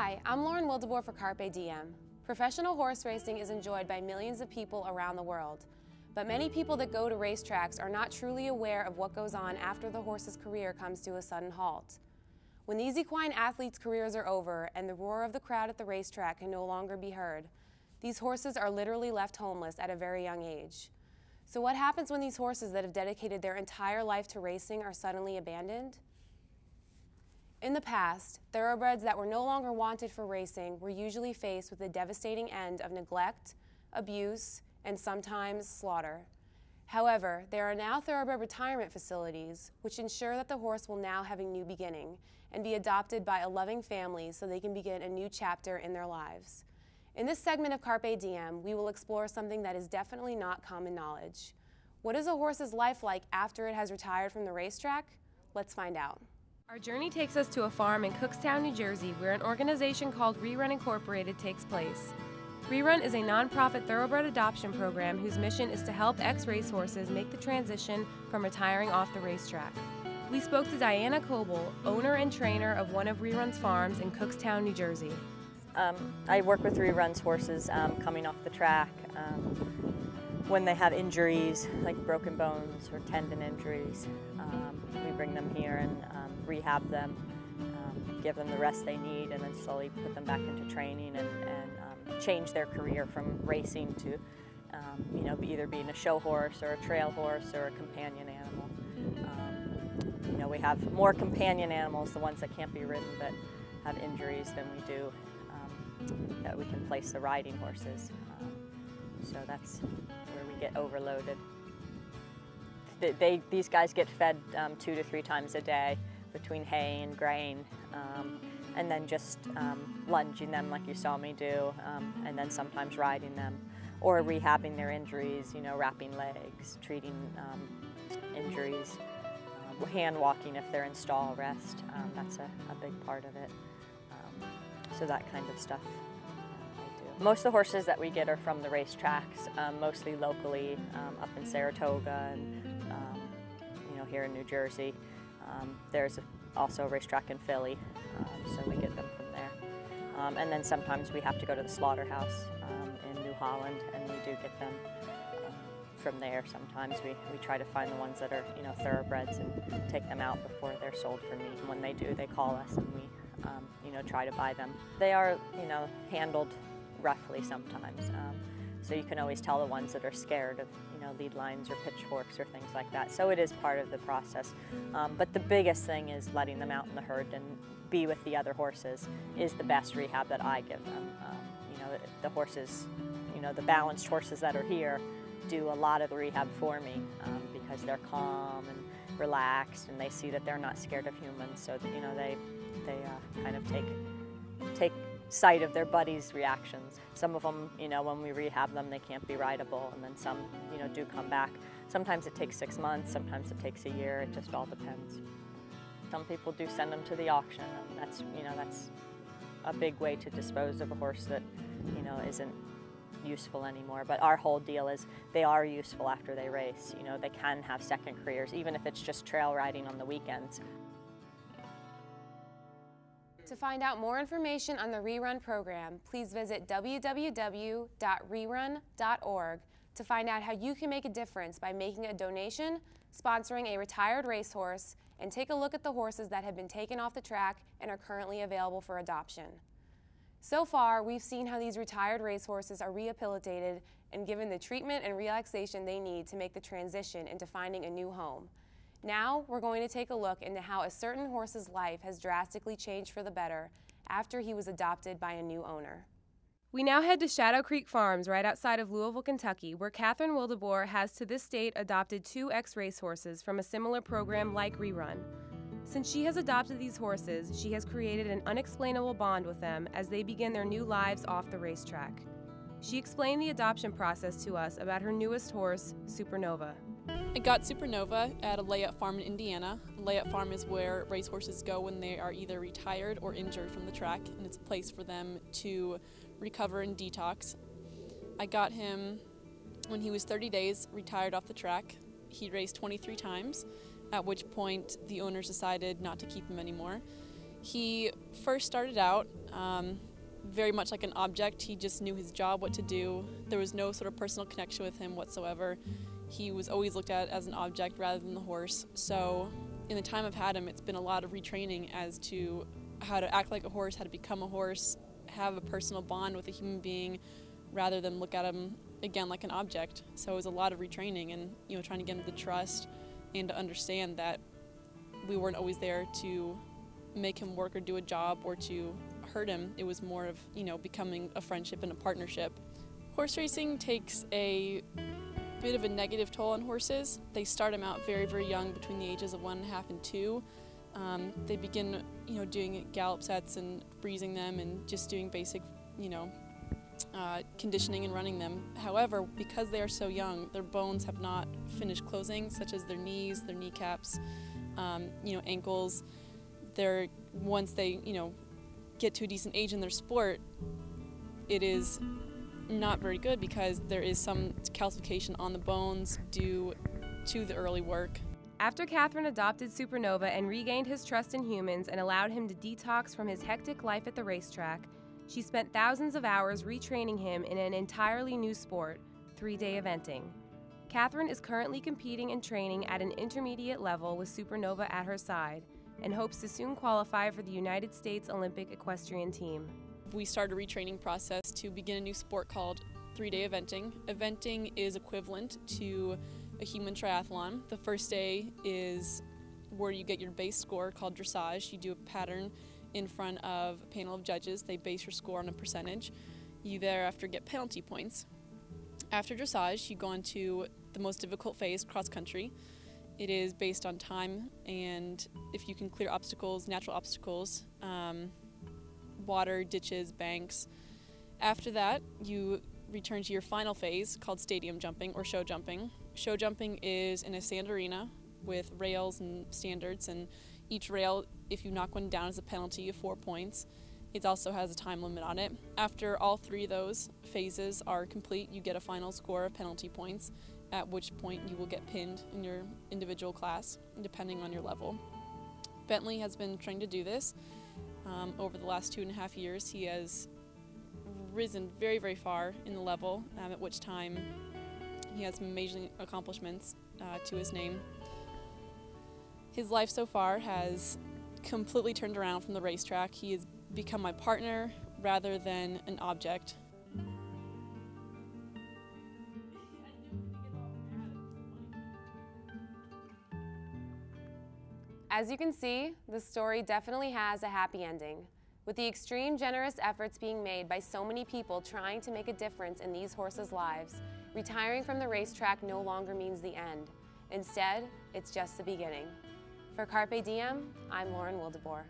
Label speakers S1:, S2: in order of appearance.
S1: Hi, I'm Lauren Wildeboer for Carpe Diem. Professional horse racing is enjoyed by millions of people around the world, but many people that go to racetracks are not truly aware of what goes on after the horse's career comes to a sudden halt. When these equine athletes' careers are over and the roar of the crowd at the racetrack can no longer be heard, these horses are literally left homeless at a very young age. So what happens when these horses that have dedicated their entire life to racing are suddenly abandoned? In the past, thoroughbreds that were no longer wanted for racing were usually faced with the devastating end of neglect, abuse, and sometimes slaughter. However, there are now thoroughbred retirement facilities which ensure that the horse will now have a new beginning and be adopted by a loving family so they can begin a new chapter in their lives. In this segment of Carpe Diem, we will explore something that is definitely not common knowledge. What is a horse's life like after it has retired from the racetrack? Let's find out. Our journey takes us to a farm in Cookstown, New Jersey, where an organization called Rerun Incorporated takes place. Rerun is a nonprofit thoroughbred adoption program whose mission is to help ex-racehorses make the transition from retiring off the racetrack. We spoke to Diana Coble, owner and trainer of one of Rerun's farms in Cookstown, New Jersey.
S2: I work with Rerun's horses coming off the track when they have injuries like broken bones or tendon injuries. We bring them here and rehab them, give them the rest they need, and then slowly put them back into training and change their career from racing to either being a show horse or a trail horse or a companion animal. We have more companion animals, the ones that can't be ridden that have injuries, than we do that we can place the riding horses. So that's where we get overloaded. These guys get fed 2 to 3 times a day between hay and grain, and then just lunging them like you saw me do, and then sometimes riding them, or rehabbing their injuries, wrapping legs, treating injuries, hand walking if they're in stall rest. That's a big part of it. So that kind of stuff I do. Most of the horses that we get are from the racetracks, mostly locally, up in Saratoga and here in New Jersey. There's also a racetrack in Philly, so we get them from there. And then sometimes we have to go to the slaughterhouse in New Holland, and we do get them from there. Sometimes we try to find the ones that are thoroughbreds and take them out before they're sold for meat. And when they do, they call us and we try to buy them. They are handled roughly sometimes, so you can always tell the ones that are scared of lead lines or pitchforks or things like that. So it is part of the process. But the biggest thing is letting them out in the herd and be with the other horses is the best rehab that I give them. The horses, the balanced horses that are here do a lot of the rehab for me because they're calm and relaxed, and they see that they're not scared of humans. So they kind of take sight of their buddies' reactions. Some of them, when we rehab them, they can't be rideable, and then some, do come back. Sometimes it takes 6 months, sometimes it takes a year. It just all depends. Some people do send them to the auction, and that's a big way to dispose of a horse that, isn't useful anymore. But our whole deal is they are useful after they race. They can have second careers, even if it's just trail riding on the weekends.
S1: To find out more information on the Rerun program, please visit www.rerun.org to find out how you can make a difference by making a donation, sponsoring a retired racehorse, and take a look at the horses that have been taken off the track and are currently available for adoption. So far, we've seen how these retired racehorses are rehabilitated and given the treatment and relaxation they need to make the transition into finding a new home. Now, we're going to take a look into how a certain horse's life has drastically changed for the better after he was adopted by a new owner. We now head to Shadow Creek Farms right outside of Louisville, Kentucky, where Catherine Wildeboer has to this date adopted 2 ex-racehorses from a similar program like Rerun. Since she has adopted these horses, she has created an unexplainable bond with them as they begin their new lives off the racetrack. She explained the adoption process to us about her newest horse, Supernova.
S3: I got Supernova at a layout farm in Indiana. A layout farm is where racehorses go when they are either retired or injured from the track, and it's a place for them to recover and detox. I got him when he was 30 days, retired off the track. He raced 23 times, at which point the owners decided not to keep him anymore. He first started out very much like an object. He just knew his job, what to do. There was no sort of personal connection with him whatsoever. He was always looked at as an object rather than the horse. So in the time I've had him, it's been a lot of retraining as to how to act like a horse, how to become a horse, have a personal bond with a human being rather than look at him again like an object. So it was a lot of retraining and trying to get him the trust and to understand that we weren't always there to make him work or do a job or to hurt him. It was more of becoming a friendship and a partnership. Horse racing takes a bit of a negative toll on horses. They start them out very, very young, between the ages of 1.5 and 2. They begin doing gallop sets and breezing them and just doing basic conditioning and running them. However, because they are so young, their bones have not finished closing, such as their knees, their kneecaps, ankles. Once they get to a decent age in their sport, it is not very good because there is some calcification on the bones due to the early work.
S1: After Catherine adopted Supernova and regained his trust in humans and allowed him to detox from his hectic life at the racetrack, she spent thousands of hours retraining him in an entirely new sport, 3-day eventing. Catherine is currently competing and training at an intermediate level with Supernova at her side and hopes to soon qualify for the United States Olympic equestrian team.
S3: We started a retraining process to begin a new sport called 3-day eventing. Eventing is equivalent to a human triathlon. The first day is where you get your base score called dressage. You do a pattern in front of a panel of judges. They base your score on a percentage. You thereafter get penalty points. After dressage, you go on to the most difficult phase, cross country. It is based on time and if you can clear obstacles, natural obstacles, water, ditches, banks. After that, you return to your final phase called stadium jumping or show jumping. Show jumping is in a sand arena with rails and standards, and each rail, if you knock one down, is a penalty of 4 points. It also has a time limit on it. After all 3 of those phases are complete, you get a final score of penalty points, at which point you will get pinned in your individual class, depending on your level. Bentley has been trying to do this. Over the last 2.5 years, he has risen very, very far in the level, at which time he has some amazing accomplishments to his name. His life so far has completely turned around from the racetrack. He has become my partner rather than an object.
S1: As you can see, the story definitely has a happy ending. With the extreme generous efforts being made by so many people trying to make a difference in these horses' lives, retiring from the racetrack no longer means the end. Instead, it's just the beginning. For Carpe Diem, I'm Lauren Wildeboer.